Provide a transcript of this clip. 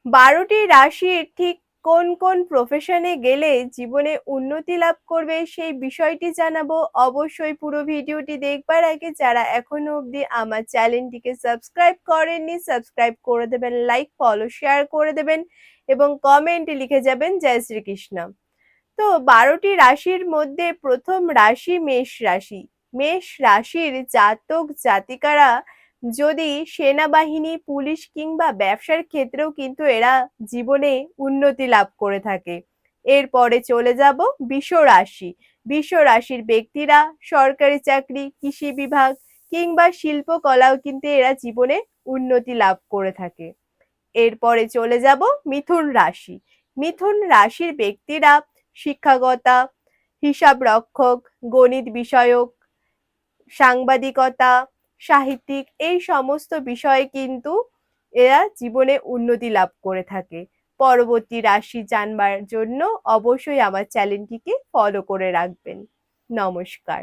12টি রাশির ঠিক কোন কোন প্রফেশনে গেলে জীবনে উন্নতি লাভ করবে সেই বিষয়টি জানাবো। অবশ্যই পুরো ভিডিওটি দেখবার আগে যারা এখনো অবধি আমার চ্যানেলটিকে সাবস্ক্রাইব করেননি সাবস্ক্রাইব করে দেবেন, লাইক ফলো শেয়ার করে দেবেন এবং কমেন্টে লিখে যাবেন জয় শ্রীকৃষ্ণ। তো 12টি রাশির মধ্যে প্রথম রাশি মেষ রাশি। মেষ রাশির জাতক জাতিকারা যদি সেনাবাহিনী, পুলিশ কিংবা ব্যবসার ক্ষেত্রেও কিন্তু এরা জীবনে উন্নতি লাভ করে থাকে। এরপরে চলে যাব বৃষ রাশি। বৃষ রাশির ব্যক্তিরা সরকারি চাকরি, কৃষি বিভাগ কিংবা শিল্পকলাও কিন্তু এরা জীবনে উন্নতি লাভ করে থাকে। এরপরে চলে যাব মিথুন রাশি। মিথুন রাশির ব্যক্তিরা শিক্ষাকতা, হিসাব রক্ষক, গণিত বিষয়ক, সাংবাদিকতা, সাহিত্যিক এই সমস্ত বিষয়ে কিন্তু এরা জীবনে উন্নতি লাভ করে থাকে। পরবর্তী রাশি জানবার জন্য অবশ্যই আমার চ্যানেলটিকে ফলো করে রাখবেন। নমস্কার।